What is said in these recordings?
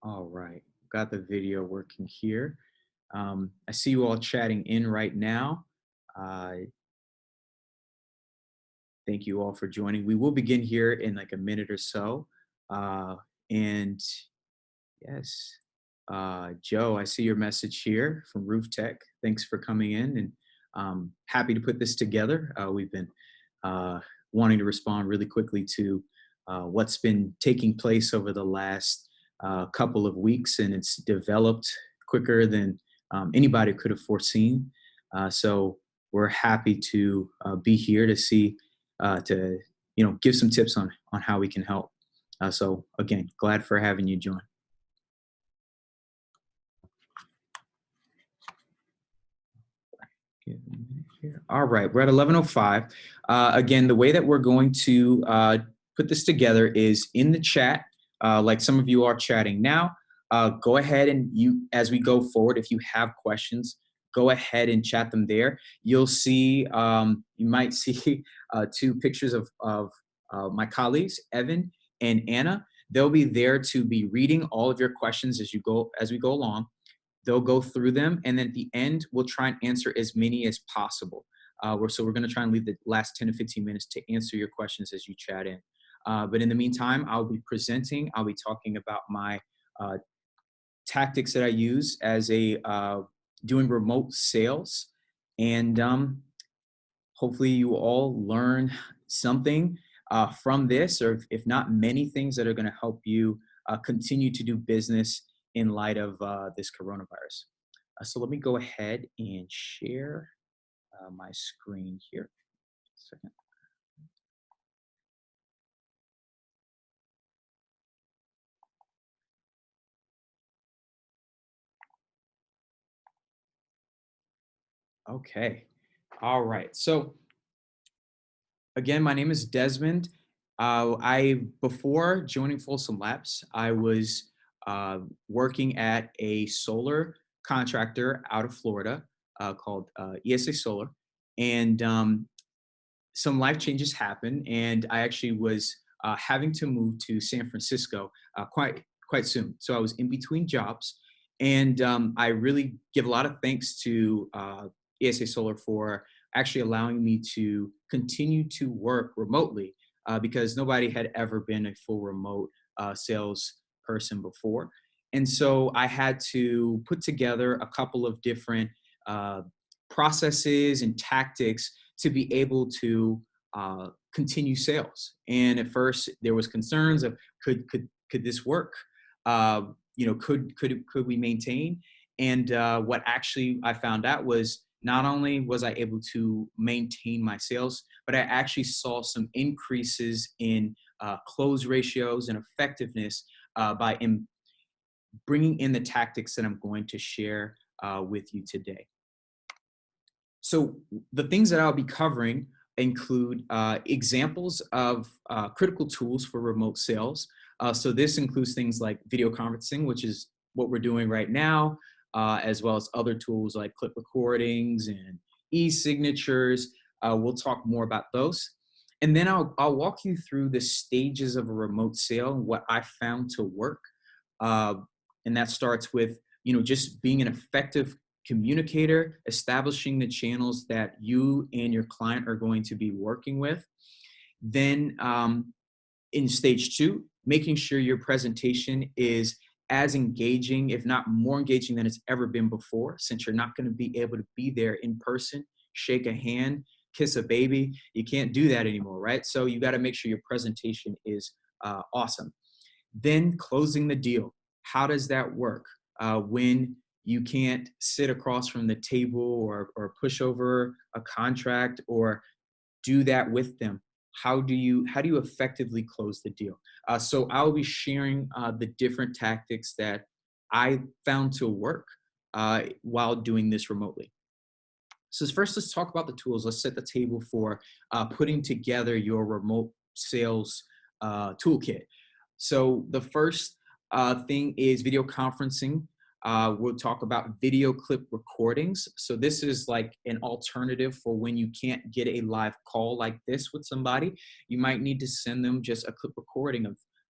All right, got the video working here. I see you all chatting in right now. Uh, thank you all for joining. We will begin here in like a minute or so. And yes, Joe, I see your message here from Roof Tech. Thanks for coming in and happy to put this together. We've been uh, wanting to respond really quickly to what's been taking place over the last couple of weeks, and it's developed quicker than anybody could have foreseen. So we're happy to be here to see to give some tips on how we can help. So again, glad for having you join. Give a minute here. All right, we're at 11:05. Again, the way that we're going to put this together is in the chat, like some of you are chatting now. Go ahead and as we go forward, if you have questions, go ahead and chat them there. You'll see, you might see two pictures of my colleagues, Evan and Anna. They'll be there to be reading all of your questions as we go along. They'll go through them, and then at the end, we'll try and answer as many as possible. We're going to try and leave the last 10 to 15 minutes to answer your questions as you chat in. But in the meantime, I'll be presenting. I'll be talking about my tactics that I use as doing remote sales, and hopefully you all learn something from this, or if not many things that are going to help you continue to do business in light of this coronavirus. So let me go ahead and share my screen here. Second. Okay. All right. So again, my name is Desmond. Before joining Folsom Labs, I was working at a solar contractor out of Florida called ESA Solar, and some life changes happened, and I actually was having to move to San Francisco quite soon. So I was in between jobs, and I really give a lot of thanks to ESA Solar for actually allowing me to continue to work remotely because nobody had ever been a full remote sales person before. And so I had to put together a couple of different processes and tactics to be able to continue sales. And at first there was concerns of could this work? Could we maintain? And what actually I found out was not only was I able to maintain my sales, but I actually saw some increases in close ratios and effectiveness by bringing in the tactics that I'm going to share with you today. So the things that I'll be covering include examples of critical tools for remote sales. So this includes things like video conferencing, which is what we're doing right now, as well as other tools like clip recordings and e-signatures. We'll talk more about those. And then I'll walk you through the stages of a remote sale and what I found to work. And that starts with, just being an effective communicator, establishing the channels that you and your client are going to be working with. Then in stage two, making sure your presentation is as engaging, if not more engaging than it's ever been before, since you're not going to be able to be there in person, shake a hand, kiss a baby. You can't do that anymore, right? So you got to make sure your presentation is awesome. Then closing the deal. How does that work when you can't sit across from the table or push over a contract or do that with them? How do you effectively close the deal? So I'll be sharing the different tactics that I found to work while doing this remotely. So first, let's talk about the tools. Let's set the table for putting together your remote sales toolkit. So the first thing is video conferencing. We'll talk about video clip recordings. So this is like an alternative for when you can't get a live call like this with somebody. You might need to send them just a clip recording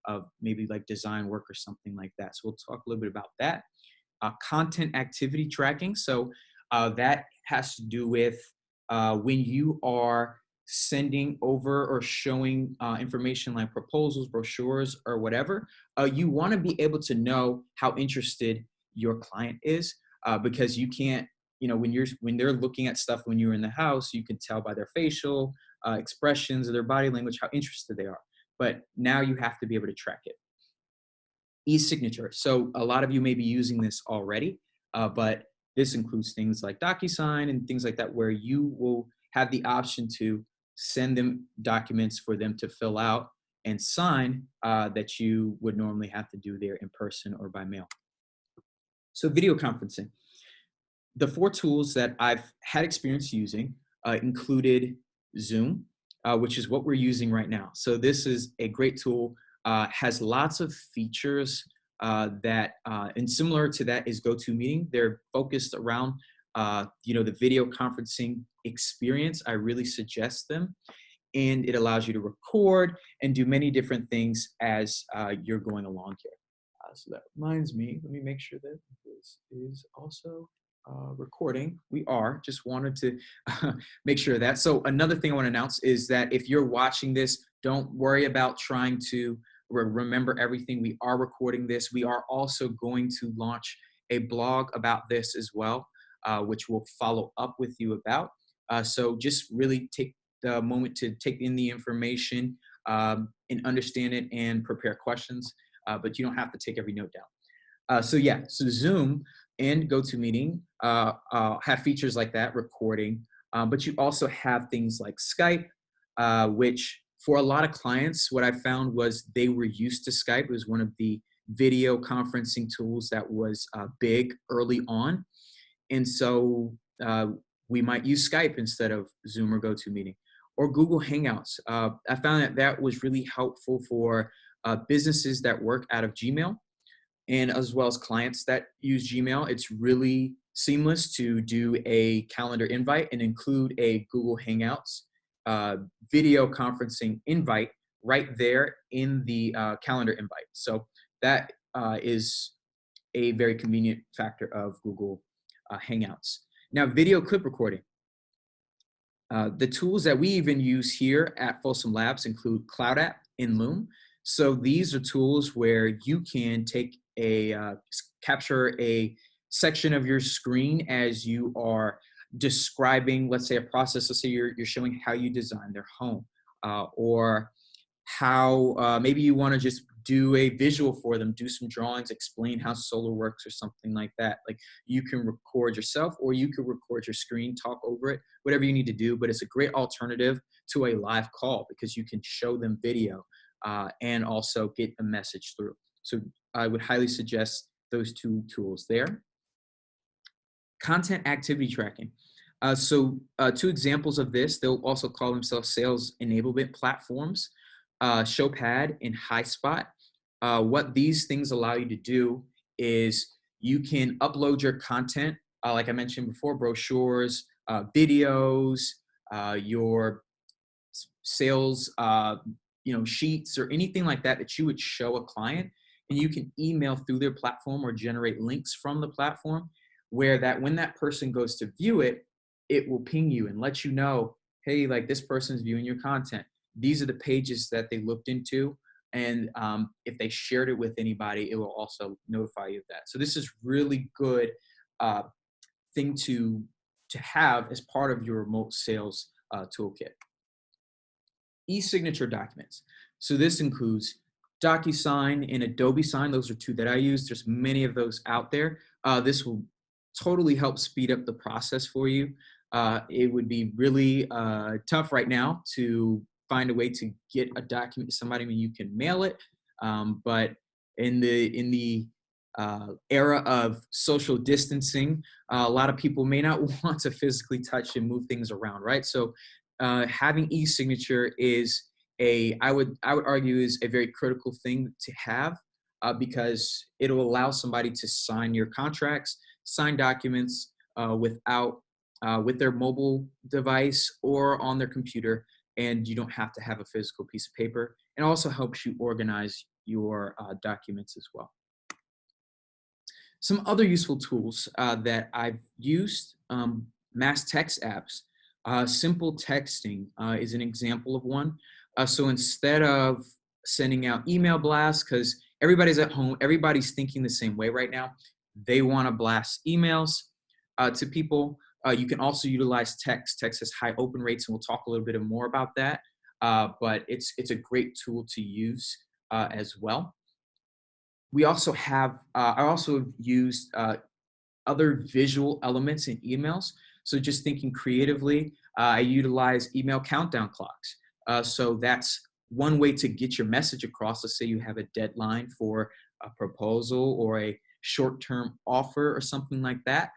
of maybe like design work or something like that. So we'll talk a little bit about that. Content activity tracking. So that has to do with when you are sending over or showing information like proposals, brochures, or whatever, you want to be able to know how interested your client is, because you can't, when they're looking at stuff when you're in the house, you can tell by their facial expressions or their body language how interested they are. But now you have to be able to track it. E-signature. So a lot of you may be using this already, but this includes things like DocuSign and things like that, where you will have the option to send them documents for them to fill out and sign that you would normally have to do there in person or by mail. So video conferencing. The four tools that I've had experience using included Zoom, which is what we're using right now. So this is a great tool, has lots of features and similar to that is GoToMeeting. They're focused around, the video conferencing experience. I really suggest them. And it allows you to record and do many different things as you're going along here. So that reminds me, let me make sure that this is also recording. We are, just wanted to make sure of that. So another thing I want to announce is that if you're watching this, don't worry about trying to remember everything. We are recording this. We are also going to launch a blog about this as well, which we'll follow up with you about. So just really take the moment to take in the information and understand it and prepare questions, but you don't have to take every note down. So Zoom and GoToMeeting have features like that, recording, but you also have things like Skype, which for a lot of clients, what I found was they were used to Skype. It was one of the video conferencing tools that was big early on. And so we might use Skype instead of Zoom or GoToMeeting. Or Google Hangouts. I found that was really helpful for businesses that work out of Gmail, and as well as clients that use Gmail. It's really seamless to do a calendar invite and include a Google Hangouts video conferencing invite right there in the calendar invite. So that is a very convenient factor of Google Hangouts. Now, video clip recording. The tools that we even use here at Folsom Labs include Cloud App and Loom. So these are tools where you can take capture a section of your screen as you are describing, let's say, a process. Let's say you're showing how you design their home, or how maybe you want to just do a visual for them, do some drawings, explain how solar works or something like that. Like, you can record yourself or you could record your screen, talk over it, whatever you need to do. But it's a great alternative to a live call because you can show them video and also get a message through. So I would highly suggest those two tools there. Content activity tracking. Two examples of this, they'll also call themselves sales enablement platforms. Showpad and HighSpot. What these things allow you to do is you can upload your content, like I mentioned before, brochures, videos, your sales, sheets or anything like that that you would show a client, and you can email through their platform or generate links from the platform, where that when that person goes to view it, it will ping you and let you know, hey, like this person's viewing your content. These are the pages that they looked into. And if they shared it with anybody, it will also notify you of that. So this is really good thing to have as part of your remote sales toolkit. E-signature documents. So this includes DocuSign and Adobe Sign. Those are two that I use. There's many of those out there. This will totally help speed up the process for you. It would be really tough right now to find a way to get a document to somebody when you can mail it. But in the era of social distancing, a lot of people may not want to physically touch and move things around, right? So having e-signature is I would argue is a very critical thing to have because it'll allow somebody to sign your contracts, sign documents with their mobile device or on their computer, and you don't have to have a physical piece of paper. It also helps you organize your documents as well. Some other useful tools that I've used, mass text apps. Simple texting is an example of one. So instead of sending out email blasts, because everybody's at home, everybody's thinking the same way right now. They want to blast emails to people. You can also utilize text. Text has high open rates, and we'll talk a little bit more about that. But it's a great tool to use as well. We also have, I also used other visual elements in emails. So just thinking creatively, I utilize email countdown clocks. So that's one way to get your message across. Let's say you have a deadline for a proposal or a short-term offer or something like that.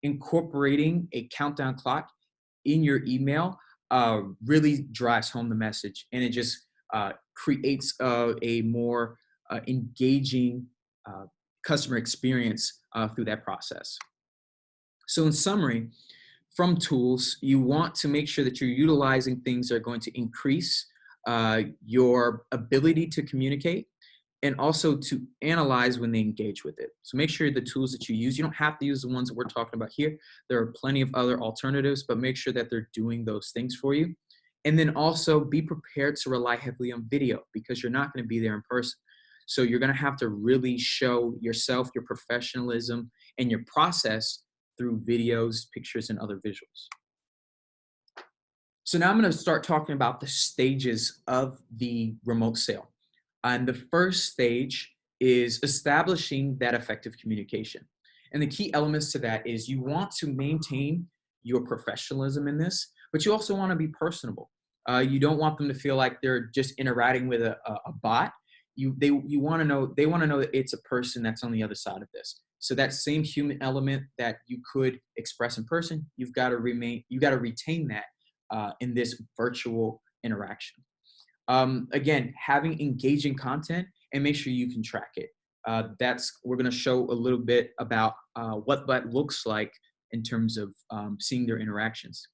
Incorporating a countdown clock in your email really drives home the message, and it just creates a more engaging customer experience through that process. So in summary, from tools, you want to make sure that you're utilizing things that are going to increase your ability to communicate and also to analyze when they engage with it. So make sure the tools that you use, you don't have to use the ones that we're talking about here. There are plenty of other alternatives, but make sure that they're doing those things for you. And then also be prepared to rely heavily on video because you're not going to be there in person. So you're going to have to really show yourself, your professionalism, and your process through videos, pictures, and other visuals. So now I'm going to start talking about the stages of the remote sale. And the first stage is establishing that effective communication. And the key elements to that is you want to maintain your professionalism in this, but you also want to be personable. You don't want them to feel like they're just interacting with a bot. They want to know that it's a person that's on the other side of this. So that same human element that you could express in person, you've got to retain that in this virtual interaction. Again, having engaging content and make sure you can track it. We're going to show a little bit about what that looks like in terms of seeing their interactions.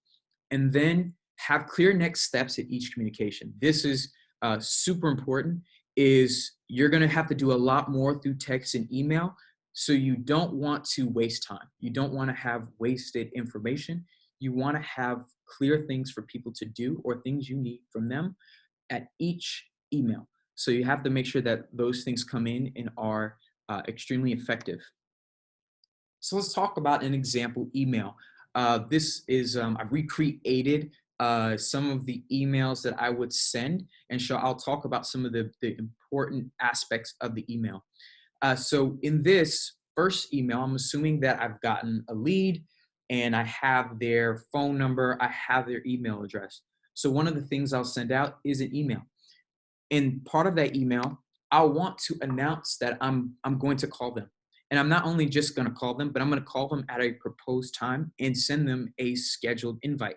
And then have clear next steps at each communication. This is super important, is you're going to have to do a lot more through text and email. So you don't want to waste time. You don't want to have wasted information. You want to have clear things for people to do or things you need from them at each email. So you have to make sure that those things come in and are extremely effective. So let's talk about an example email. This is, I've recreated some of the emails that I would send, and so I'll talk about some of the important aspects of the email. So in this first email, I'm assuming that I've gotten a lead and I have their phone number, I have their email address. So one of the things I'll send out is an email. And part of that email, I'll want to announce that I'm going to call them. And I'm not only just going to call them, but I'm going to call them at a proposed time and send them a scheduled invite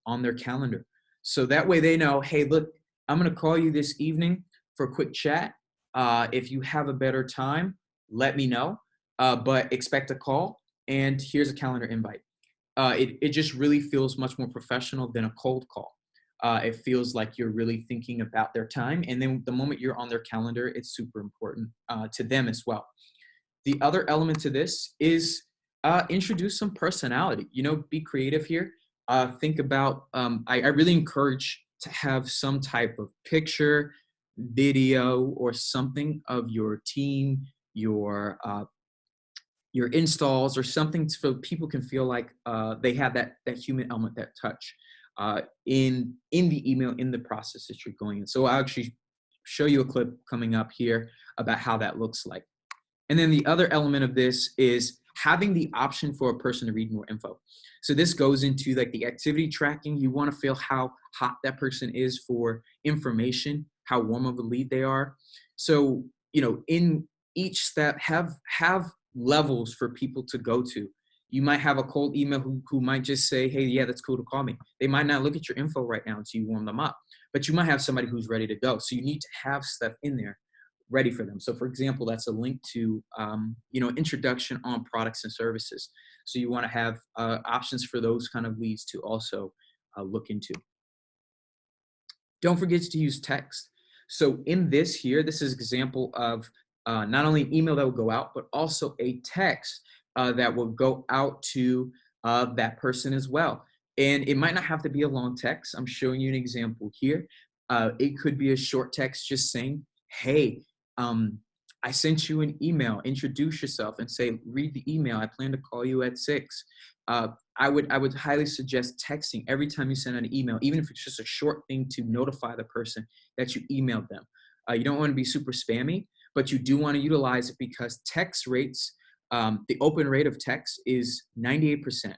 on their calendar. So that way they know, hey, look, I'm going to call you this evening for a quick chat. If you have a better time, let me know, but expect a call. And here's a calendar invite. It just really feels much more professional than a cold call. It feels like you're really thinking about their time. And then the moment you're on their calendar, it's super important to them as well. The other element to this is introduce some personality. Be creative here. Think about, I really encourage to have some type of picture, video, or something of your team, your installs, or something so people can feel like they have that human element, that touch in the email, in the process that you're going in. So I'll actually show you a clip coming up here about how that looks like. And then the other element of this is having the option for a person to read more info. So this goes into like the activity tracking. You want to feel how hot that person is for information, how warm of a lead they are. So, in each step, have levels for people to go to. You might have a cold email who might just say, hey, yeah, that's cool to call me. They might not look at your info right now until you warm them up, but you might have somebody who's ready to go. So you need to have stuff in there ready for them. So for example, that's a link to, introduction on products and services. So you want to have options for those kind of leads to also look into. Don't forget to use text. So in this here, this is an example of not only an email that will go out, but also a text that will go out to that person as well. And it might not have to be a long text. I'm showing you an example here. It could be a short text just saying, hey, I sent you an email, introduce yourself and say, read the email. I plan to call you at 6. I would highly suggest texting every time you send an email, even if it's just a short thing to notify the person that you emailed them. You don't want to be super spammy, but you do want to utilize it because text rates, the open rate of text is 98%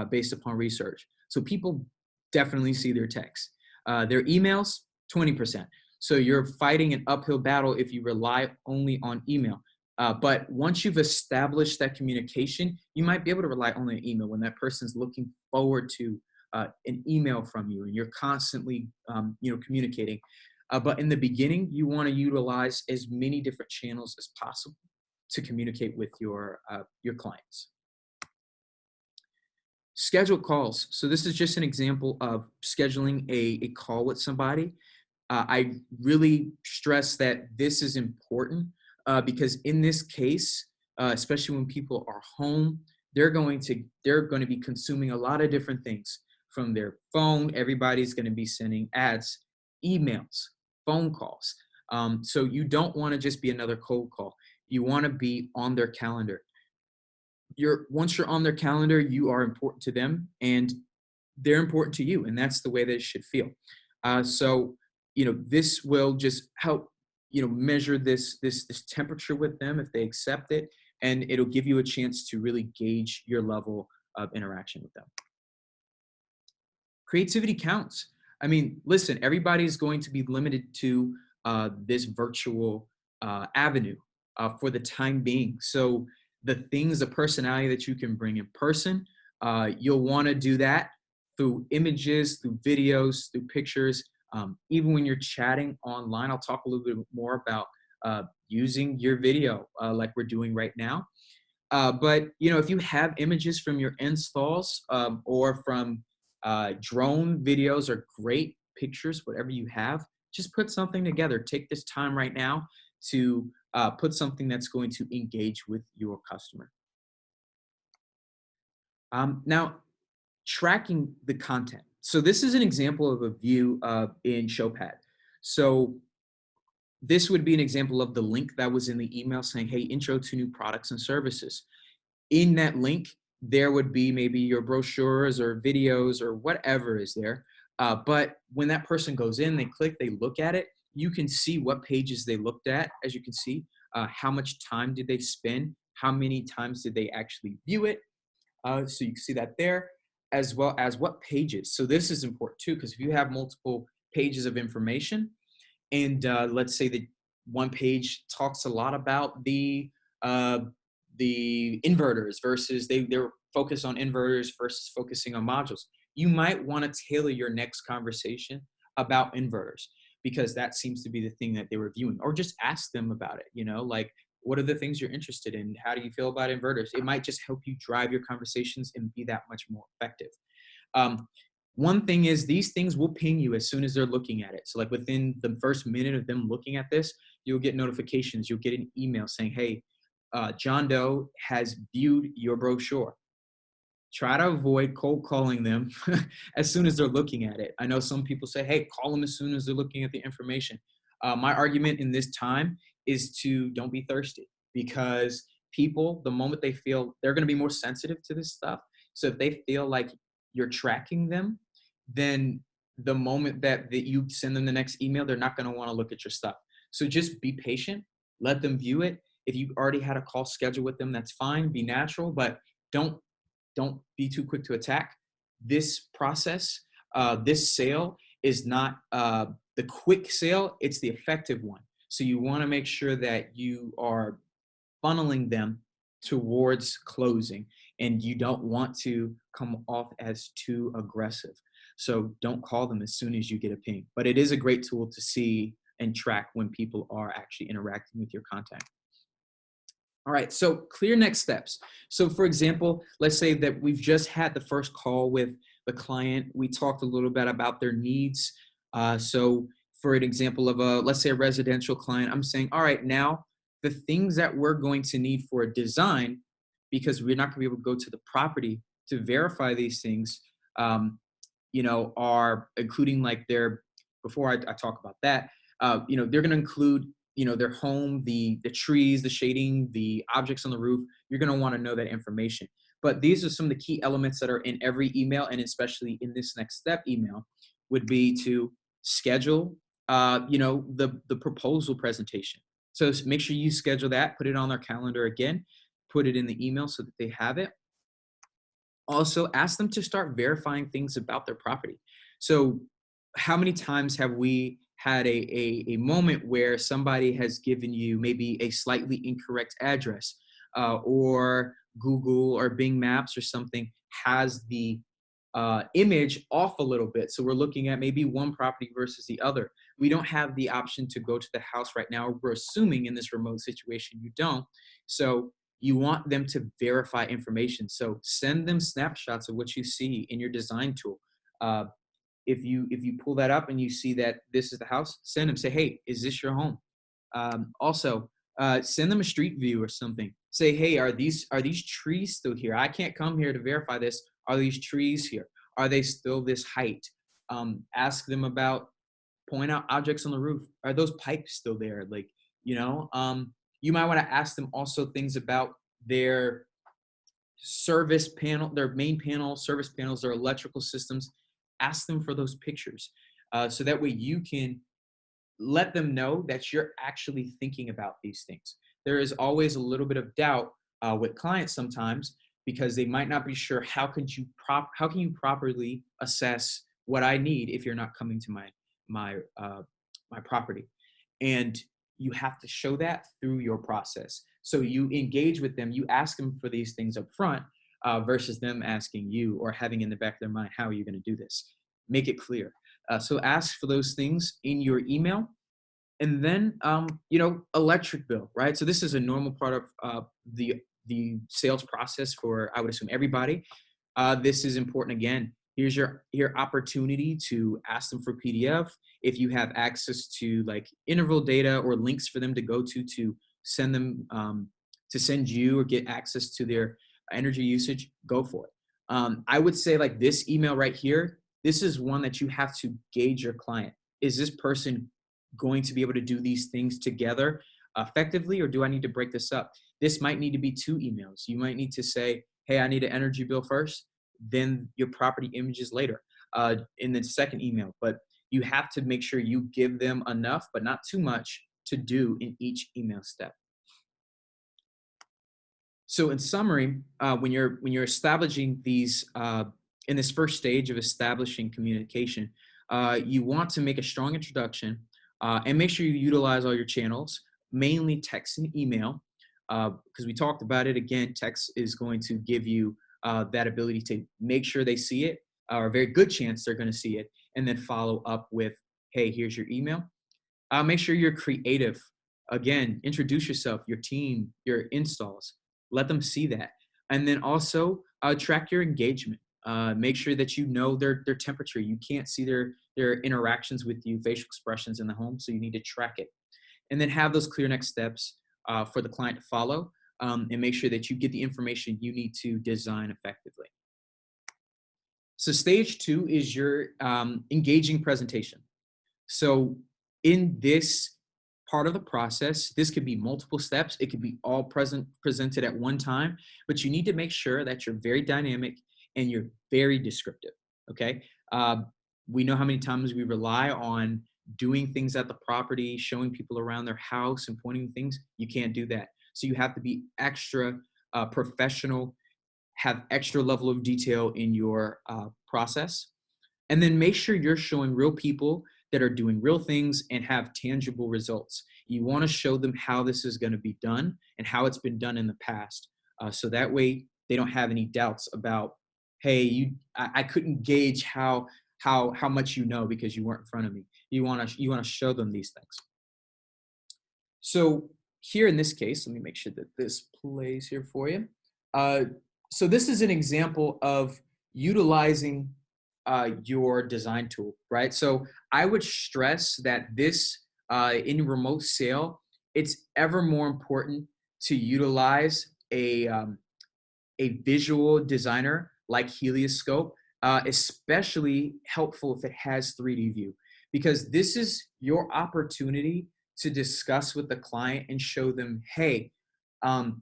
based upon research. So people definitely see their texts. Their emails, 20%. So you're fighting an uphill battle if you rely only on email. But once you've established that communication, you might be able to rely only on email when that person's looking forward to an email from you and you're constantly communicating. But in the beginning, you want to utilize as many different channels as possible to communicate with your clients. Schedule calls. So this is just an example of scheduling a call with somebody. I really stress that this is important because in this case, especially when people are home, they're going to be consuming a lot of different things from their phone. Everybody's going to be sending ads, emails, phone calls. So you don't want to just be another cold call. You want to be on their calendar. Once you're on their calendar, you are important to them and they're important to you. And that's the way that it should feel. So this will just help, measure this temperature with them if they accept it, and it'll give you a chance to really gauge your level of interaction with them. Creativity counts. I mean, listen, everybody's going to be limited to this virtual avenue for the time being. So the personality that you can bring in person, you'll want to do that through images, through videos, through pictures. Even when you're chatting online, I'll talk a little bit more about using your video like we're doing right now. But if you have images from your installs or from drone videos or great pictures, whatever you have, just put something together. Take this time right now to put something that's going to engage with your customer. Now, tracking the content. So this is an example of a view in Showpad. So this would be an example of the link that was in the email saying, hey, intro to new products and services. In that link, there would be maybe your brochures or videos or whatever is there. But when that person goes in, they click, they look at it, you can see what pages they looked at. As you can see, how much time did they spend? How many times did they actually view it? So you can see that there, as well as what pages. So this is important too, because if you have multiple pages of information, and let's say that one page talks a lot about the inverters versus they're focused on inverters versus focusing on modules. You might want to tailor your next conversation about inverters because that seems to be the thing that they were viewing, or just ask them about it, like, what are the things you're interested in? How do you feel about inverters? It might just help you drive your conversations and be that much more effective. One thing is these things will ping you as soon as they're looking at it. So like within the first minute of them looking at this, you'll get notifications. You'll get an email saying, hey, John Doe has viewed your brochure. Try to avoid cold calling them as soon as they're looking at it. I know some people say, hey, call them as soon as they're looking at the information. My argument in this time is to don't be thirsty, because people, the moment they feel, they're going to be more sensitive to this stuff. So if they feel like you're tracking them, then the moment that you send them the next email, they're not going to want to look at your stuff. So just be patient, let them view it. If you already had a call scheduled with them, that's fine, be natural, but don't be too quick to attack. This process, this sale is not the quick sale, it's the effective one. So you want to make sure that you are funneling them towards closing, and you don't want to come off as too aggressive. So don't call them as soon as you get a ping. But it is a great tool to see and track when people are actually interacting with your content. All right, so clear next steps. So for example, let's say that we've just had the first call with the client. We talked a little bit about their needs. So for an example of let's say a residential client, I'm saying, all right, now the things that we're going to need for a design, because we're not going to be able to go to the property to verify these things, are including like before I talk about that, they're going to include, their home, the trees, the shading, the objects on the roof. You're going to want to know that information. But these are some of the key elements that are in every email, and especially in this next step email would be to schedule, the proposal presentation. So make sure you schedule that, put it on their calendar again, put it in the email so that they have it. Also, ask them to start verifying things about their property. So how many times have we had a moment where somebody has given you maybe a slightly incorrect address, or Google or Bing Maps or something has the image off a little bit. So we're looking at maybe one property versus the other. We don't have the option to go to the house right now. We're assuming in this remote situation you don't. So you want them to verify information. So send them snapshots of what you see in your design tool. If you pull that up and you see that this is the house, send them, say, hey, is this your home? Also, send them a street view or something. Say, hey, are these trees still here? I can't come here to verify this. Are these trees here? Are they still this height? Ask them about, point out objects on the roof. Are those pipes still there? Like, you might want to ask them also things about their service panel, their main panel, service panels, their electrical systems. Ask them for those pictures. So that way you can let them know that you're actually thinking about these things. There is always a little bit of doubt with clients sometimes, because they might not be sure how can you properly assess what I need if you're not coming to my property. And you have to show that through your process. So you engage with them, you ask them for these things up front, versus them asking you or having in the back of their mind, how are you going to do this? Make it clear. So ask for those things in your email. And then, electric bill, right? So this is a normal part of the sales process for, I would assume, everybody. This is important. Again, here's your opportunity to ask them for PDF. If you have access to like interval data or links for them to go to send them, to send you or get access to their energy usage, go for it. I would say like this email right here, this is one that you have to gauge your client. Is this person going to be able to do these things together effectively, or do I need to break this up? This might need to be 2 emails. You might need to say, hey, I need an energy bill first, then your property images later, in the second email. But you have to make sure you give them enough, but not too much, to do in each email step. So in summary, when you're establishing these, in this first stage of establishing communication, you want to make a strong introduction, and make sure you utilize all your channels, mainly text and email, because we talked about it. Again, text is going to give you that ability to make sure they see it, or a very good chance they're going to see it, and then follow up with, hey, here's your email. Make sure you're creative. Again, introduce yourself, your team, your installs. Let them see that. And then also track your engagement. Make sure that you know their temperature. You can't see their interactions with you, facial expressions in the home, so you need to track it. And then have those clear next steps for the client to follow, and make sure that you get the information you need to design effectively. So stage 2 is your engaging presentation. So in this part of the process, this could be multiple steps. It could be all presented at one time, but you need to make sure that you're very dynamic and you're very descriptive, okay? We know how many times we rely on doing things at the property, showing people around their house and pointing things. You can't do that. So you have to be extra professional, have extra level of detail in your process. And then make sure you're showing real people that are doing real things and have tangible results. You want to show them how this is going to be done and how it's been done in the past. So that way they don't have any doubts about, hey, I couldn't gauge how much you know because you weren't in front of me. You want to show them these things. So here in this case, let me make sure that this plays here for you. So this is an example of utilizing your design tool, right? So I would stress that this in remote sale, it's ever more important to utilize a visual designer like Helioscope, especially helpful if it has 3D view, because this is your opportunity to discuss with the client and show them, hey,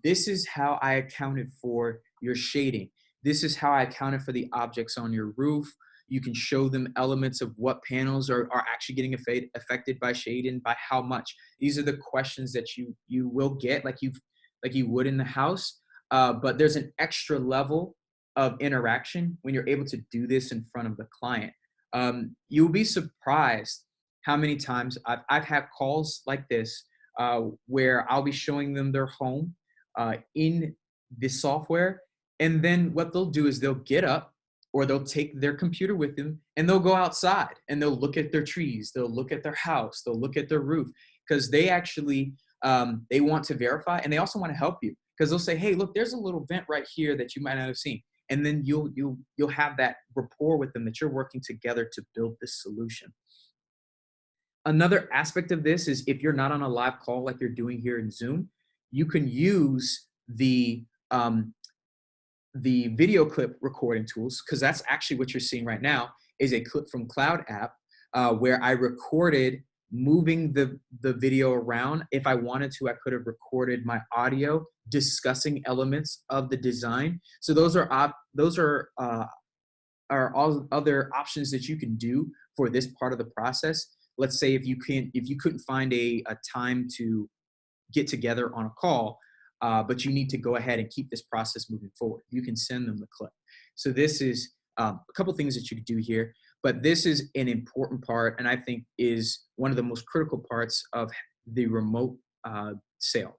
this is how I accounted for your shading. This is how I accounted for the objects on your roof. You can show them elements of what panels are actually getting affected by shade and by how much. These are the questions that you will get like you would in the house, but there's an extra level of interaction when you're able to do this in front of the client. You'll be surprised how many times I've had calls like this where I'll be showing them their home in the software. And then what they'll do is they'll get up or they'll take their computer with them and they'll go outside and they'll look at their trees, they'll look at their house, they'll look at their roof, because they actually they want to verify, and they also want to help you because they'll say, hey, look, there's a little vent right here that you might not have seen. And then you'll have that rapport with them that you're working together to build this solution. Another aspect of this is if you're not on a live call like you're doing here in Zoom, you can use the video clip recording tools, because that's actually what you're seeing right now is a clip from Cloud app where I recorded moving the video around. If I wanted to, I could have recorded my audio discussing elements of the design. So those are all other options that you can do for this part of the process. Let's say if you couldn't find a time to get together on a call, but you need to go ahead and keep this process moving forward, you can send them the clip. So this is a couple things that you could do here, but this is an important part, and I think is one of the most critical parts of the remote sale.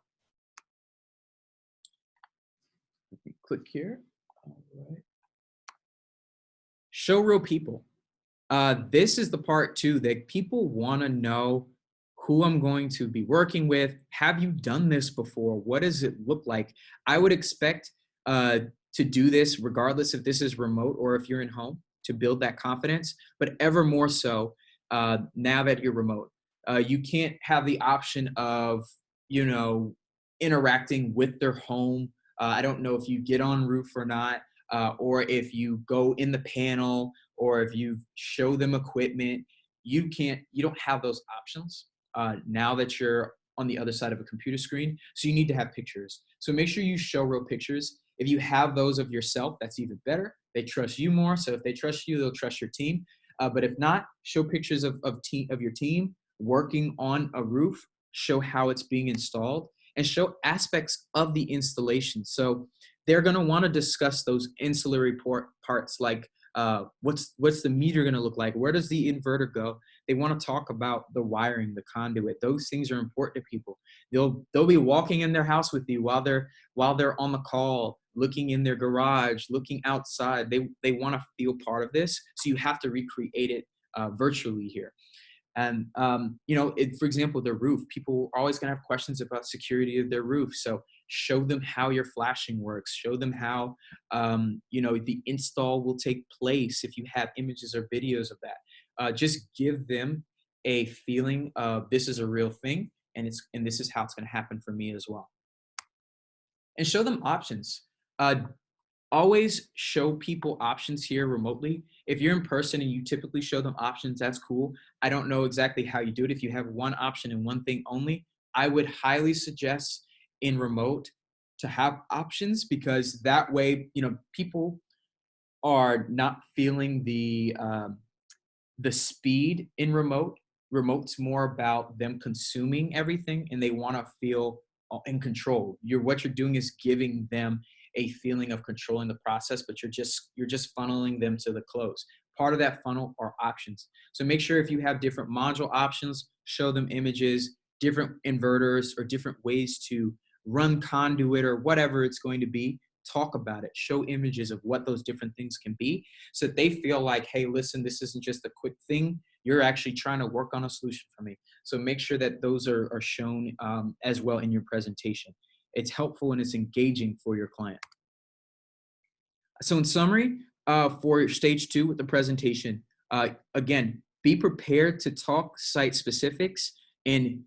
Let me click here. All right. Show real people. This is the part too that people want to know who I'm going to be working with. Have you done this before? What does it look like? I would expect to do this regardless if this is remote or if you're in home, to build that confidence, but ever more so now that you're remote. You can't have the option of, interacting with their home. I don't know if you get on roof or not, or if you go in the panel, or if you show them equipment. You don't have those options now that you're on the other side of a computer screen. So you need to have pictures. So make sure you show real pictures. If you have those of yourself, that's even better. They trust you more. So if they trust you, they'll trust your team. But if not, show pictures of your team working on a roof. Show how it's being installed and show aspects of the installation. So they're going to want to discuss those ancillary parts like what's the meter going to look like? Where does the inverter go? They want to talk about the wiring, the conduit. Those things are important to people. They'll be walking in their house with you while they're on the call, looking in their garage, looking outside. They want to feel part of this. So you have to recreate it virtually here. And, for example, the roof, people are always going to have questions about security of their roof. So show them how your flashing works, show them how, the install will take place if you have images or videos of that. Just give them a feeling of this is a real thing, and this is how it's going to happen for me as well. And show them options. Always show people options here remotely. If you're in person and you typically show them options, that's cool. I don't know exactly how you do it. If you have one option and one thing only, I would highly suggest in remote to have options, because that way, people are not feeling the speed in remote. Remote's more about them consuming everything, and they want to feel in control. What you're doing is giving them a feeling of controlling the process, but you're just funneling them to the close. Part of that funnel are options. So make sure if you have different module options, show them images, different inverters, or different ways to run conduit or whatever it's going to be. Talk about it. Show images of what those different things can be, so that they feel like, hey, listen, this isn't just a quick thing. You're actually trying to work on a solution for me. So make sure that those are shown as well in your presentation. It's helpful and it's engaging for your client. So in summary, for stage 2 with the presentation, again, Be prepared to talk site specifics and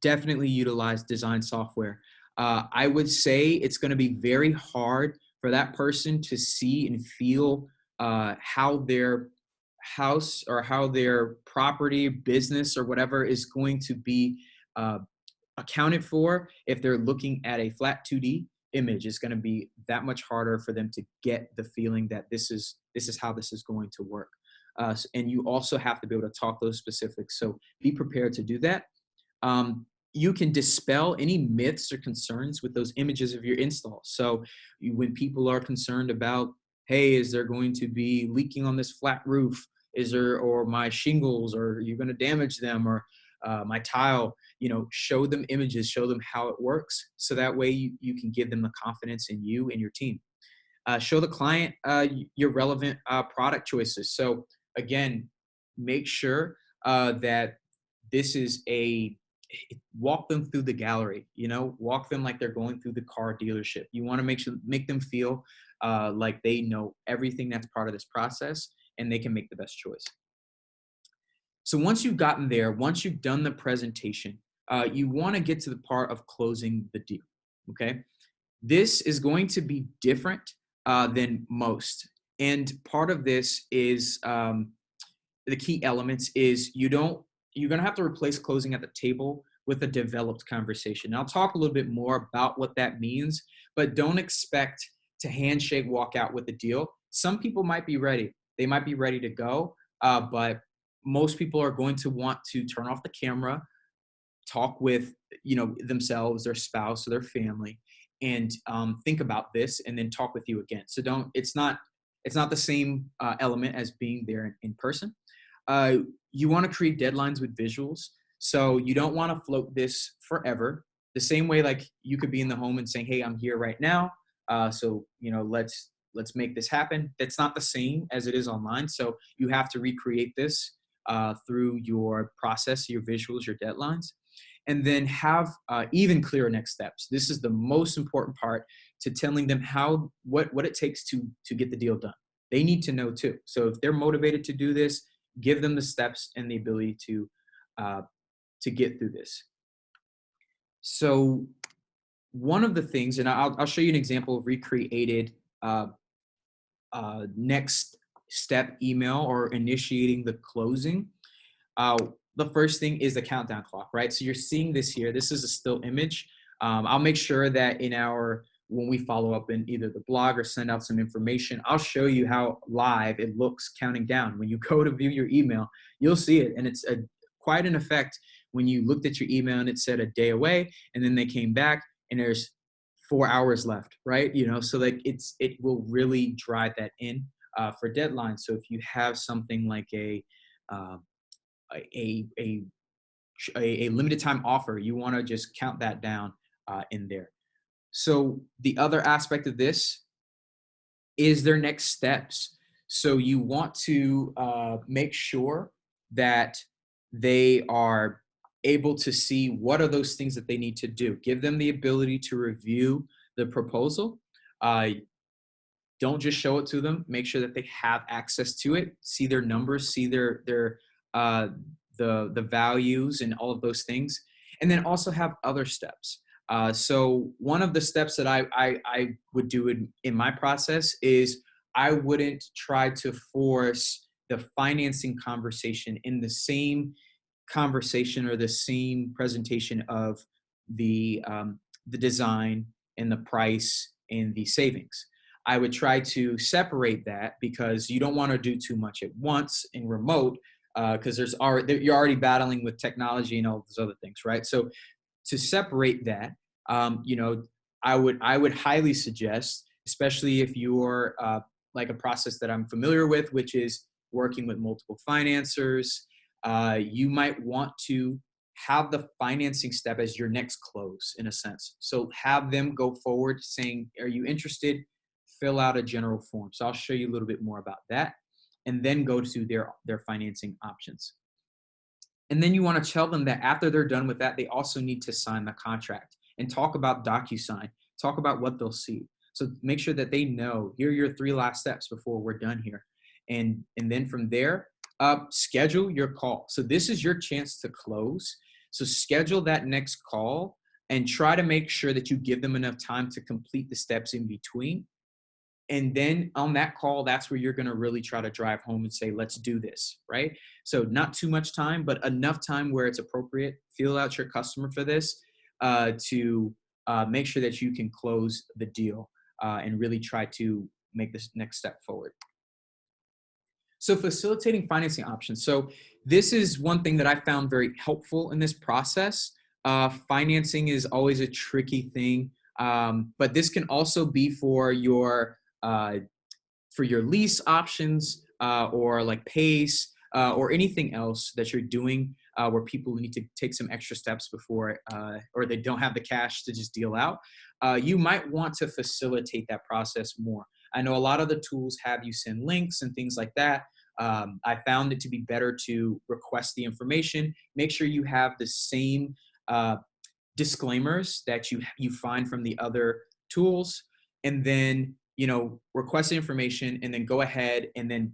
definitely utilize design software. I would say it's going to be very hard for that person to see and feel how their house or how their property, business, or whatever is going to be uh, accounted for if they're looking at a flat 2D image. It's going to be that much harder for them to get the feeling that this is how this is going to work. And you also have to be able to talk those specifics. So be prepared to do that. You can dispel any myths or concerns with those images of your install. So when people are concerned about, hey, is there going to be leaking on this flat roof? Is there, or my shingles, or are you going to damage them, or my tile? Show them images, show them how it works. So that way you can give them the confidence in you and your team. Show the client your relevant product choices. So again, make sure that this is walk them through the gallery, walk them like they're going through the car dealership. You want to make them feel like they know everything that's part of this process and they can make the best choice. So once you've gotten there, once you've done the presentation, you want to get to the part of closing the deal. Okay. This is going to be different than most. And part of this is the key elements is you're going to have to replace closing at the table with a developed conversation. And I'll talk a little bit more about what that means, but don't expect to handshake, walk out with the deal. Some people might be ready. They might be ready to go, but most people are going to want to turn off the camera, talk with themselves, their spouse, or their family, and think about this, and then talk with you again. So it's not the same element as being there in person. You want to create deadlines with visuals. So you don't want to float this forever. The same way, like you could be in the home and saying, hey, I'm here right now. So let's make this happen. That's not the same as it is online. So you have to recreate this through your process, your visuals, your deadlines, and then have even clearer next steps. This is the most important part, to telling them what it takes to get the deal done. They need to know too. So if they're motivated to do this, give them the steps and the ability to get through this. So one of the things, and I'll show you an example of recreated next step email or initiating the closing. The first thing is the countdown clock, right? So you're seeing this here. This is a still image. I'll make sure that when we follow up in either the blog or send out some information, I'll show you how live it looks counting down. When you go to view your email, you'll see it. And it's quite an effect when you looked at your email and it said a day away, and then they came back and there's 4 hours left, right? So like it will really drive that in for deadlines. So if you have something like a limited time offer, you want to just count that down in there. So the other aspect of this is their next steps. So you want to make sure that they are able to see what are those things that they need to do. Give them the ability to review the proposal. Don't just show it to them. Make sure that they have access to it, see their numbers, see their the values and all of those things, and then also have other steps. So one of the steps that I would do in my process is I wouldn't try to force the financing conversation in the same conversation or the same presentation of the design and the price and the savings. I would try to separate that, because you don't want to do too much at once in remote, because you're already battling with technology and all those other things, right? So to separate that, I would highly suggest, especially if you're like a process that I'm familiar with, which is working with multiple financiers, you might want to have the financing step as your next close, in a sense. So have them go forward saying, are you interested? Fill out a general form. So I'll show you a little bit more about that, and then go to their financing options. And then you want to tell them that after they're done with that, they also need to sign the contract and talk about DocuSign, talk about what they'll see. So make sure that they know, here are your 3 last steps before we're done here. And then from there, schedule your call. So this is your chance to close. So schedule that next call and try to make sure that you give them enough time to complete the steps in between. And then on that call, that's where you're going to really try to drive home and say, let's do this, right? So not too much time, but enough time where it's appropriate. Feel out your customer for this to make sure that you can close the deal and really try to make this next step forward. So facilitating financing options. So this is one thing that I found very helpful in this process. Financing is always a tricky thing, but this can also be for your lease options or like PACE or anything else that you're doing where people need to take some extra steps before or they don't have the cash to just deal out. You might want to facilitate that process more. I know a lot of the tools have you send links and things like that. I found it to be better to request the information, make sure you have the same disclaimers that you find from the other tools, and then request the information and then go ahead and then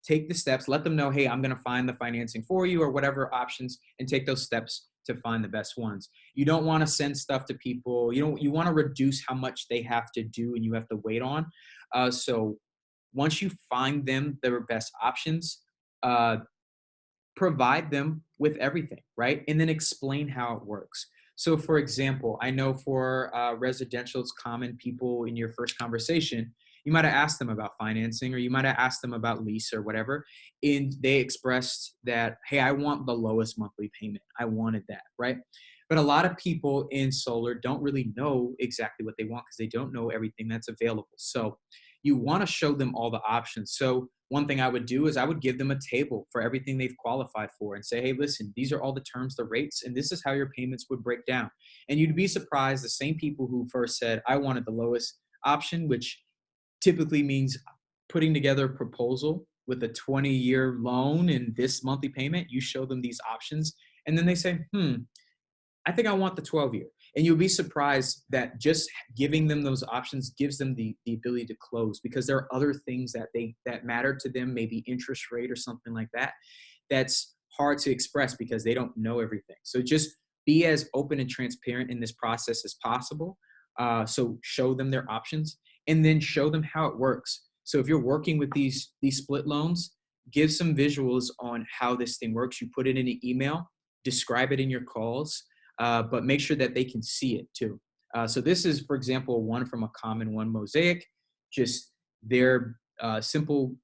take the steps, let them know, hey, I'm going to find the financing for you or whatever options, and take those steps to find the best ones. You don't want to send stuff to people. You want to reduce how much they have to do and you have to wait on. So once you find them their best options, provide them with everything, right? And then explain how it works. So for example, I know for residential, it's common people in your first conversation, you might have asked them about financing or you might have asked them about lease or whatever. And they expressed that, hey, I want the lowest monthly payment. I wanted that, right? But a lot of people in solar don't really know exactly what they want because they don't know everything that's available. So you want to show them all the options. So one thing I would do is I would give them a table for everything they've qualified for and say, hey, listen, these are all the terms, the rates, and this is how your payments would break down. And you'd be surprised, the same people who first said, I wanted the lowest option, which typically means putting together a proposal with a 20-year loan and this monthly payment, you show them these options. And then they say, I think I want the 12-year. And you'll be surprised that just giving them those options gives them the ability to close, because there are other things that matter to them, maybe interest rate or something like that, that's hard to express because they don't know everything. So just be as open and transparent in this process as possible. So show them their options and then show them how it works. So if you're working with these split loans, give some visuals on how this thing works. You put it in an email, describe it in your calls, but make sure that they can see it too. So this is, for example, one from a common one, Mosaic, just their simple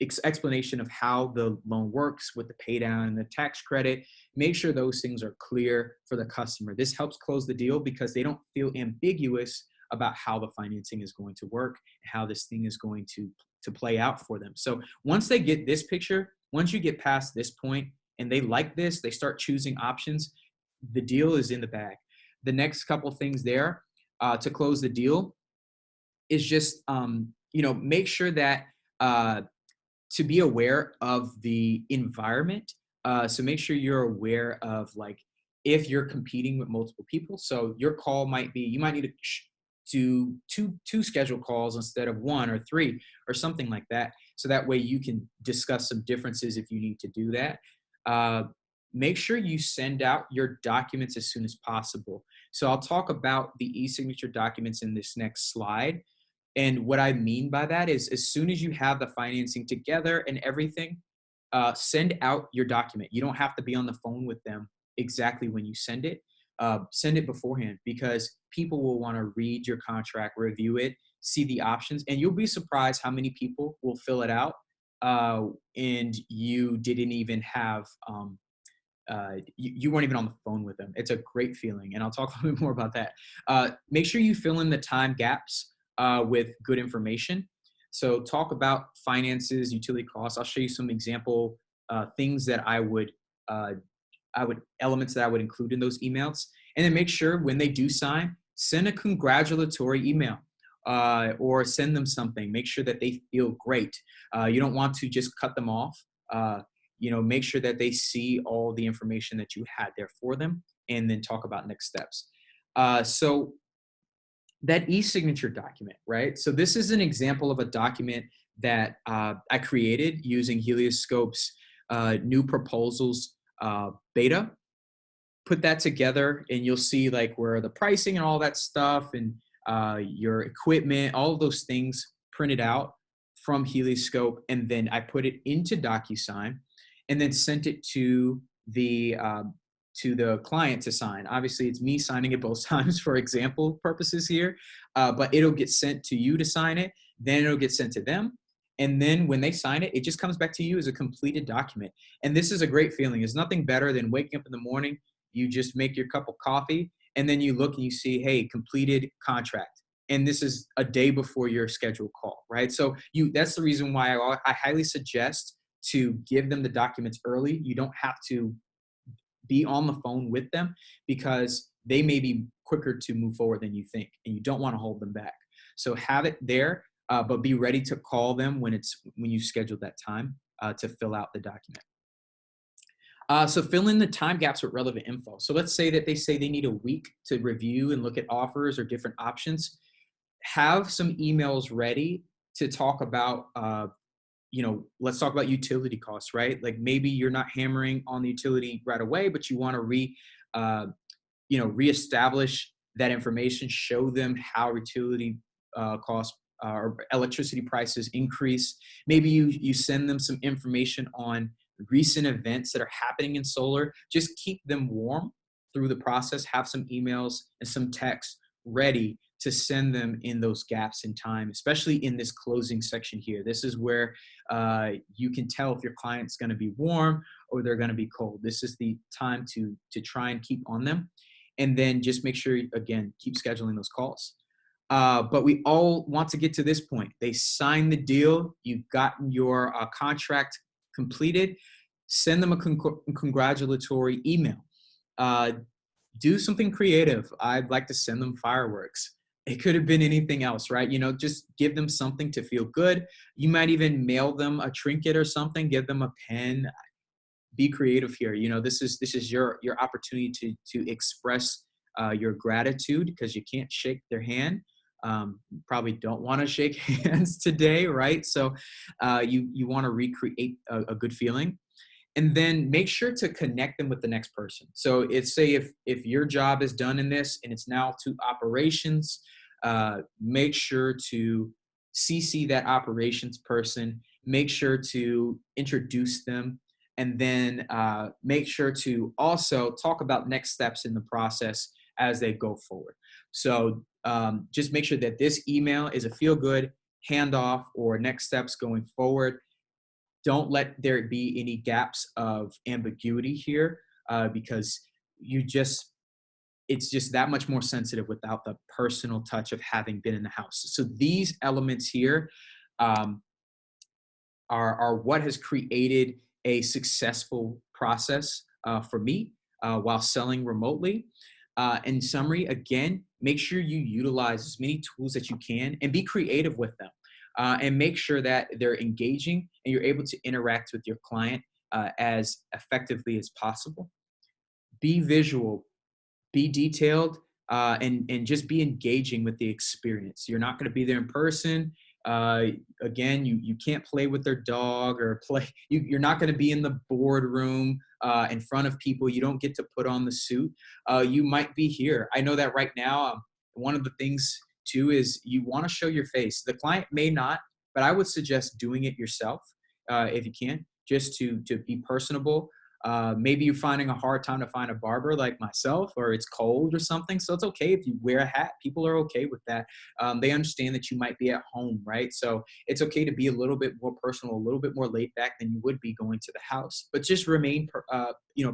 explanation of how the loan works with the pay down and the tax credit. Make sure those things are clear for the customer. This helps close the deal because they don't feel ambiguous about how the financing is going to work and how this thing is going to play out for them. So once they get this picture, once you get past this point and they like this, they start choosing options, the deal is in the bag. The next couple things there to close the deal is just, make sure that to be aware of the environment. So make sure you're aware of, like, if you're competing with multiple people. So your call might be, you might need to do two scheduled calls instead of one or three or something like that. So that way you can discuss some differences if you need to do that. Make sure you send out your documents as soon as possible. So I'll talk about the e-signature documents in this next slide. And what I mean by that is, as soon as you have the financing together and everything, send out your document. You don't have to be on the phone with them exactly when you send it. Send it beforehand, because people will want to read your contract, review it, see the options, and you'll be surprised how many people will fill it out and you didn't even have you weren't even on the phone with them. It's a great feeling, and I'll talk a little bit more about that. Make sure you fill in the time gaps with good information. So talk about finances, utility costs. I'll show you some example things that elements that I would include in those emails. And then make sure when they do sign, send a congratulatory email or send them something. Make sure that they feel great. You don't want to just cut them off. Make sure that they see all the information that you had there for them, and then talk about next steps. So that e-signature document, right? So this is an example of a document that I created using Helioscope's new proposals beta. Put that together and you'll see like where the pricing and all that stuff and your equipment, all of those things printed out from Helioscope. And then I put it into DocuSign and then sent it to the client to sign. Obviously, it's me signing it both times for example purposes here, but it'll get sent to you to sign it. Then it'll get sent to them. And then when they sign it, it just comes back to you as a completed document. And this is a great feeling. There's nothing better than waking up in the morning, you just make your cup of coffee, and then you look and you see, hey, completed contract. And this is a day before your scheduled call, right? So that's the reason why I highly suggest to give them the documents early. You don't have to be on the phone with them because they may be quicker to move forward than you think, and you don't want to hold them back. So have it there, but be ready to call them when you schedule that time to fill out the document. So fill in the time gaps with relevant info. So let's say that they say they need a week to review and look at offers or different options. Have some emails ready to talk about, let's talk about utility costs, right? Like maybe you're not hammering on the utility right away, but you want to reestablish that information, show them how utility costs or electricity prices increase. Maybe you send them some information on recent events that are happening in solar. Just keep them warm through the process. Have some emails and some text ready to send them in those gaps in time, especially in this closing section here. This is where you can tell if your client's going to be warm or they're going to be cold. This is the time to try and keep on them. And then just make sure, again, keep scheduling those calls. But we all want to get to this point. They signed the deal. You've gotten your contract completed. Send them a congratulatory email. Do something creative. I'd like to send them fireworks. It could have been anything else, right? Just give them something to feel good. You might even mail them a trinket or something, give them a pen. Be creative here. This is your opportunity to express your gratitude because you can't shake their hand. Probably don't want to shake hands today, right? So you want to recreate a good feeling. And then make sure to connect them with the next person. So it's say if your job is done in this and it's now to operations, make sure to CC that operations person, make sure to introduce them, and then make sure to also talk about next steps in the process as they go forward. So just make sure that this email is a feel-good handoff or next steps going forward. Don't let there be any gaps of ambiguity here because it's just that much more sensitive without the personal touch of having been in the house. So these elements here are what has created a successful process for me while selling remotely. In summary, again, make sure you utilize as many tools that you can and be creative with them. And make sure that they're engaging and you're able to interact with your client as effectively as possible. Be visual, be detailed, and just be engaging with the experience. You're not going to be there in person. Again, you can't play with their dog or you're not going to be in the boardroom in front of people. You don't get to put on the suit. You might be here. I know that right now, one of the things too is you want to show your face. The client may not, but I would suggest doing it yourself if you can, just to be personable. Maybe you're finding a hard time to find a barber like myself, or it's cold or something. So it's okay if you wear a hat. People are okay with that. They understand that you might be at home, right? So it's okay to be a little bit more personal, a little bit more laid back than you would be going to the house. But just remain,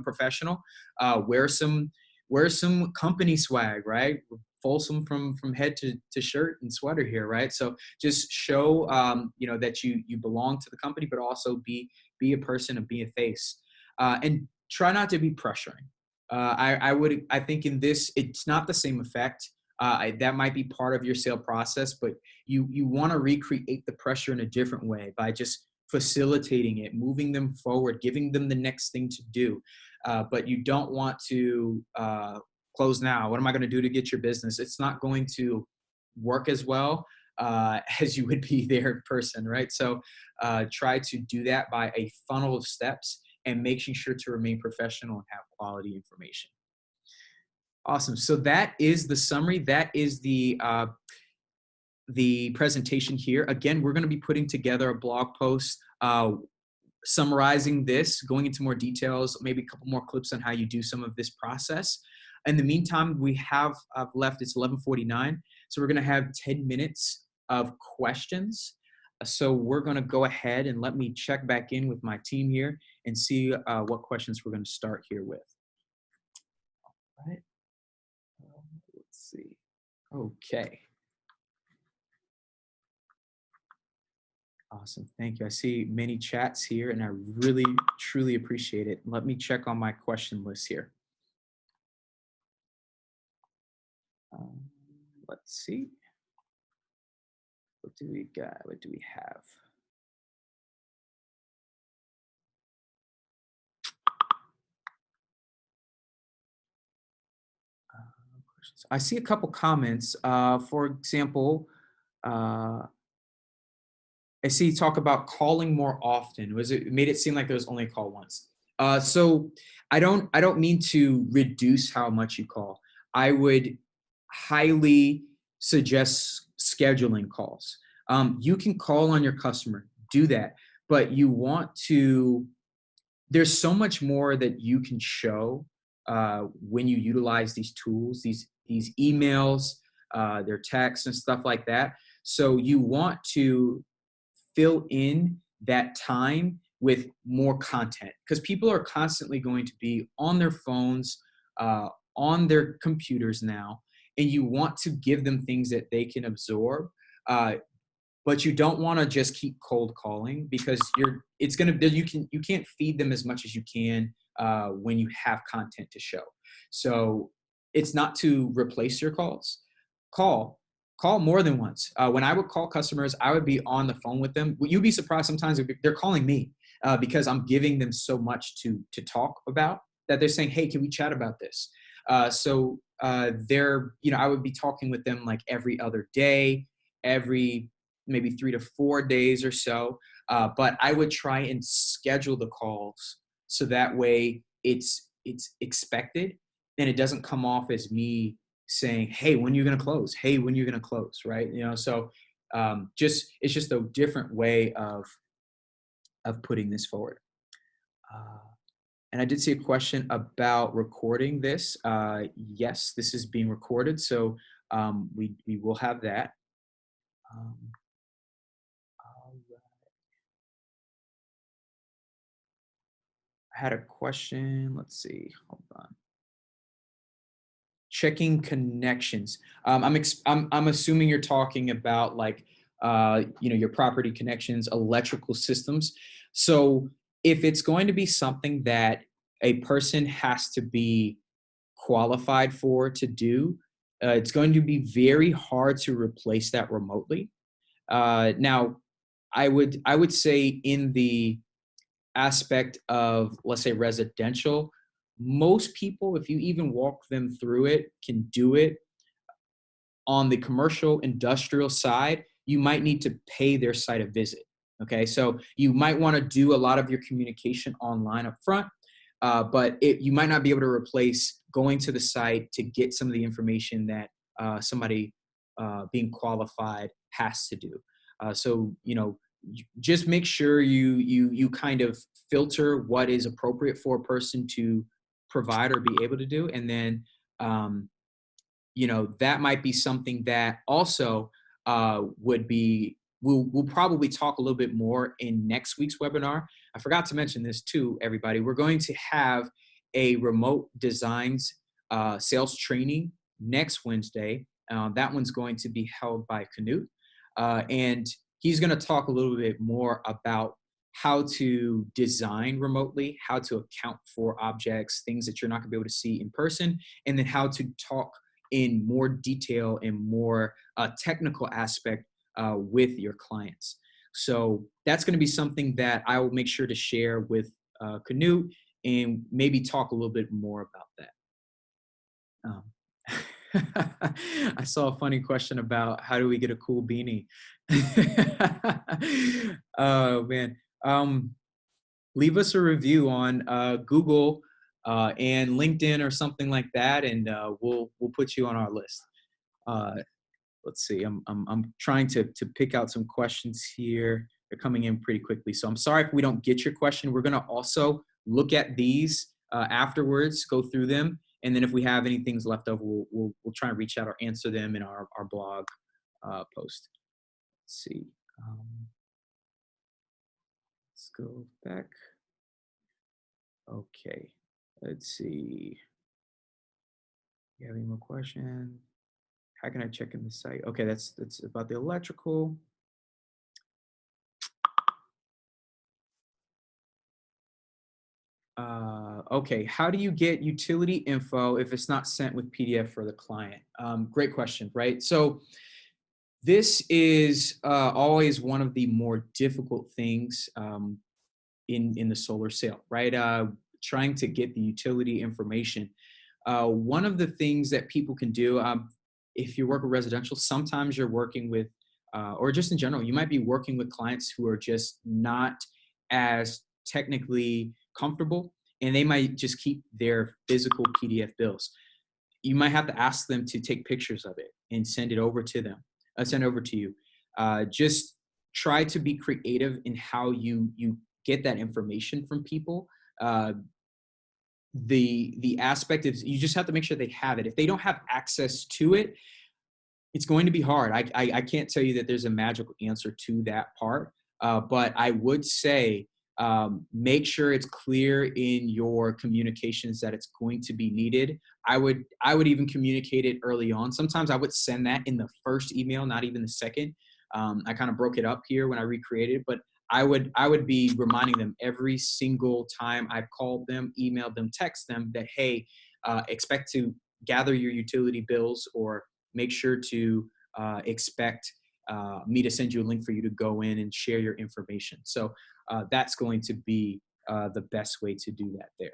professional. Wear some company swag, right? Folsom from head to shirt and sweater here, right? So just show that you belong to the company, but also be a person and be a face. And try not to be pressuring. I think in this, it's not the same effect. That might be part of your sale process, but you want to recreate the pressure in a different way by just facilitating it, moving them forward, giving them the next thing to do. But you don't want to close now. What am I going to do to get your business? It's not going to work as well. as you would be there in person, right? So try to do that by a funnel of steps and making sure to remain professional and have quality information. Awesome. So that is the summary. That is the presentation here. Again, we're going to be putting together a blog post summarizing this, going into more details, maybe a couple more clips on how you do some of this process. In the meantime, we have left, it's 11:49, so we're going to have 10 minutes of questions. So we're going to go ahead and let me check back in with my team here and see what questions we're going to start here with. All right. Let's see. Okay. Awesome. Thank you. I see many chats here and I really, truly appreciate it. Let me check on my question list here. Let's see. What do we got? What do we have? I see a couple comments. For example, I see you talk about calling more often. Was it made it seem like there was only a call once? So I don't mean to reduce how much you call. I would highly suggest scheduling calls. You can call on your customer, do that, but you want to. There's so much more that you can show when you utilize these tools, these emails, their texts and stuff like that. So you want to fill in that time with more content because people are constantly going to be on their phones, on their computers now, and you want to give them things that they can absorb. But you don't want to just keep cold calling because you can't feed them as much as you can when you have content to show. So it's not to replace your calls. Call call more than once. When I would call customers, I would be on the phone with them. You'd be surprised sometimes if they're calling me because I'm giving them so much to talk about that they're saying, "Hey, can we chat about this?" I would be talking with them like every other day, every maybe 3 to 4 days or so. But I would try and schedule the calls so that way it's expected and it doesn't come off as me saying, "Hey, when are you going to close? Hey, when are you going to close?" Right? It's just a different way of putting this forward. And I did see a question about recording this. Yes, this is being recorded, so we will have that. All right. I had a question. Let's see. Hold on. Checking connections. I'm assuming you're talking about like your property connections, electrical systems. So if it's going to be something that a person has to be qualified for to do, it's going to be very hard to replace that remotely. Now, I would say in the aspect of, let's say, residential, most people, if you even walk them through it, can do it. On the commercial industrial side, you might need to pay their site a visit. Okay, so you might want to do a lot of your communication online up front, but you might not be able to replace going to the site to get some of the information that somebody being qualified has to do. Just make sure you kind of filter what is appropriate for a person to provide or be able to do, and then that might be something that also would be. We'll probably talk a little bit more in next week's webinar. I forgot to mention this too, everybody. We're going to have a remote designs sales training next Wednesday. That one's going to be held by Canute. And he's going to talk a little bit more about how to design remotely, how to account for objects, things that you're not going to be able to see in person, and then how to talk in more detail and more technical aspect with your clients. So that's going to be something that I will make sure to share with Canute and maybe talk a little bit more about that. I saw a funny question about how do we get a cool beanie? Oh man. Um, Leave us a review on Google and LinkedIn or something like that, and we'll put you on our list. Uh, let's see. I'm trying to pick out some questions here. They're coming in pretty quickly, so I'm sorry if we don't get your question. We're gonna also look at these afterwards, go through them, and then if we have any things left over, we'll try and reach out or answer them in our blog post. Let's see. Um, let's go back. Okay. Let's see. You have any more questions? How can I check in the site? Okay, that's about the electrical. Okay, how do you get utility info if it's not sent with PDF for the client? Great question, right? So this is always one of the more difficult things in the solar sale, right? Trying to get the utility information. One of the things that people can do, if you work with residential, sometimes you're working with, or just in general, you might be working with clients who are just not as technically comfortable, and they might just keep their physical PDF bills. You might have to ask them to take pictures of it and send it over to them, send over to you. Just try to be creative in how you get that information from people. Uh, the aspect is you just have to make sure they have it. If they don't have access to it, it's going to be hard. I can't tell you that there's a magical answer to that part, but I would say make sure it's clear in your communications that it's going to be needed. I would even communicate it early on. Sometimes I would send that in the first email, not even the second. I kind of broke it up here when I recreated it, but I would be reminding them every single time I've called them, emailed them, text them that hey, expect to gather your utility bills or make sure to expect me to send you a link for you to go in and share your information. So that's going to be the best way to do that there.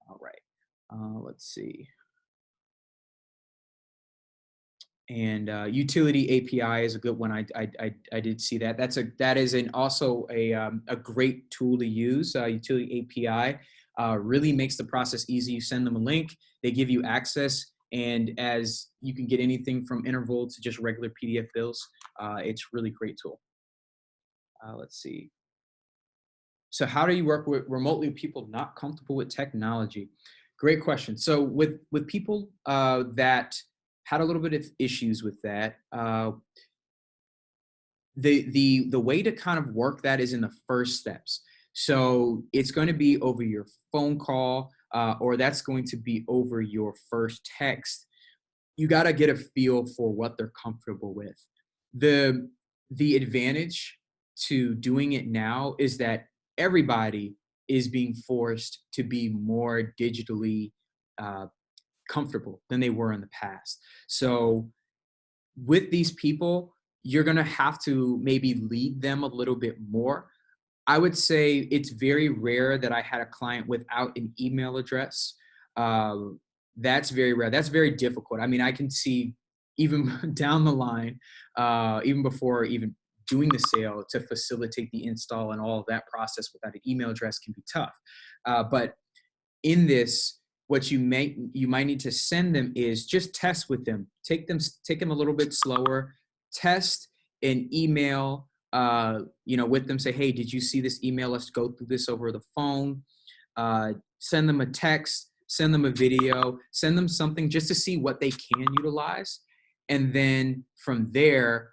All right. Let's see. And utility API is a good one. I did see that. That is an also a great tool to use. Utility API really makes the process easy. You send them a link, they give you access, and as you can get anything from interval to just regular PDF bills, it's really great tool. Let's see. So how do you work with remotely with people not comfortable with technology? Great question. So with people that had a little bit of issues with that, the way to kind of work that is in the first steps. So it's going to be over your phone call, or that's going to be over your first text. You got to get a feel for what they're comfortable with. The the advantage to doing it now is that everybody is being forced to be more digitally uh, comfortable than they were in the past. So with these people, you're going to have to maybe lead them a little bit more. I would say it's very rare that I had a client without an email address. That's very rare. That's very difficult. I mean, I can see even down the line, even before even doing the sale to facilitate the install and all of that process without an email address can be tough. But in this, what you might need to send them is just test with them. Take them a little bit slower, test an email, with them. Say, hey, did you see this email? Let's go through this over the phone. Send them a text, send them a video, send them something just to see what they can utilize. And then from there,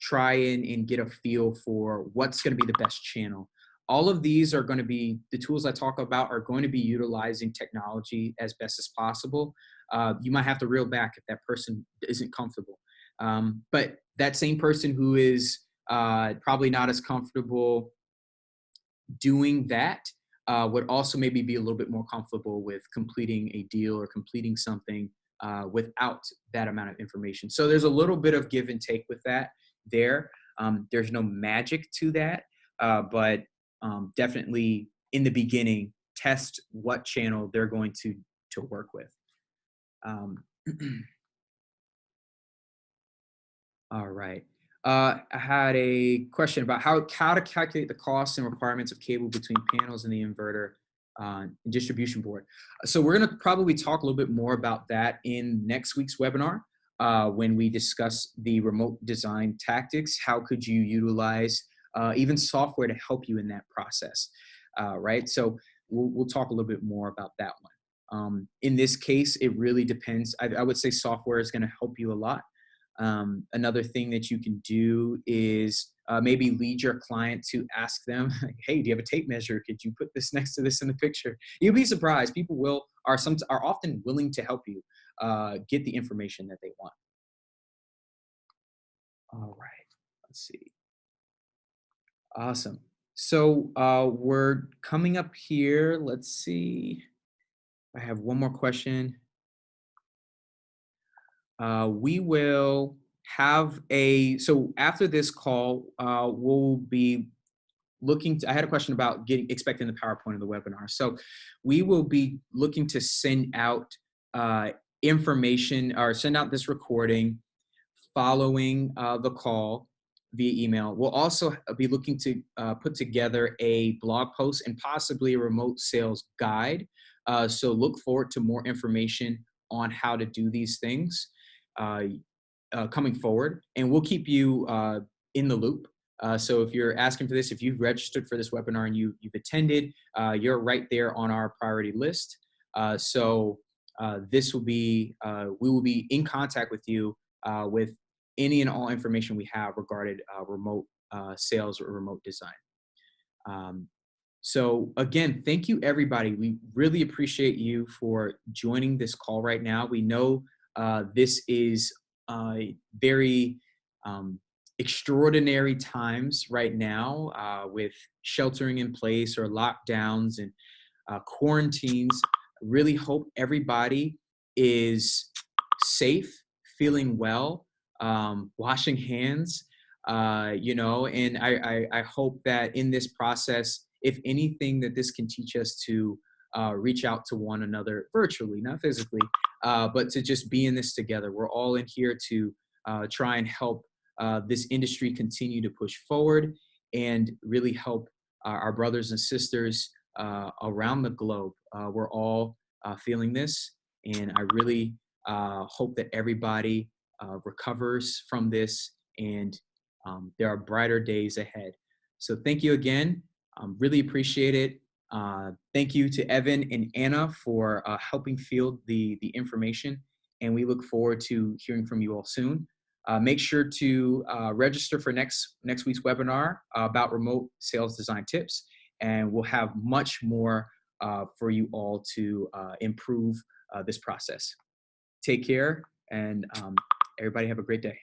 try and get a feel for what's going to be the best channel. All of these are going to be the tools I talk about are going to be utilizing technology as best as possible. You might have to reel back if that person isn't comfortable. But that same person who is probably not as comfortable doing that would also maybe be a little bit more comfortable with completing a deal or completing something without that amount of information. So there's a little bit of give and take with that there. There's no magic to that, but definitely in the beginning, test what channel they're going to work with. Um, all right. I had a question about how to calculate the costs and requirements of cable between panels and the inverter and distribution board. So we're going to probably talk a little bit more about that in next week's webinar when we discuss the remote design tactics. How could you utilize even software to help you in that process, right? So we'll talk a little bit more about that one. In this case, it really depends. I would say software is going to help you a lot. Another thing that you can do is maybe lead your client to ask them, "Hey, do you have a tape measure? Could you put this next to this in the picture?" You'll be surprised. People are often willing to help you get the information that they want. All right, let's see. Awesome. So we're coming up here. Let's see. I have one more question. We will have so after this call, we'll be I had a question about expecting the PowerPoint of the webinar. So we will be looking to send out information or send out this recording following the call via email. We'll also be looking to put together a blog post and possibly a remote sales guide. So look forward to more information on how to do these things uh, coming forward, and we'll keep you in the loop. So if you're asking for this, if you've registered for this webinar and you've attended, you're right there on our priority list. This will be, we will be in contact with you with any and all information we have regarding remote sales or remote design. So again, thank you everybody. We really appreciate you for joining this call right now. We know this is very extraordinary times right now with sheltering in place or lockdowns and quarantines. Really hope everybody is safe, feeling well, washing hands, and I hope that in this process, if anything, that this can teach us to reach out to one another virtually, not physically, but to just be in this together. We're all in here to try and help this industry continue to push forward and really help our brothers and sisters around the globe. We're all feeling this, and I really hope that everybody recovers from this, and there are brighter days ahead. So thank you again. Really appreciate it. Thank you to Evan and Anna for helping field the information, and we look forward to hearing from you all soon. Make sure to register for next week's webinar about remote sales design tips, and we'll have much more for you all to improve this process. Take care, and everybody have a great day.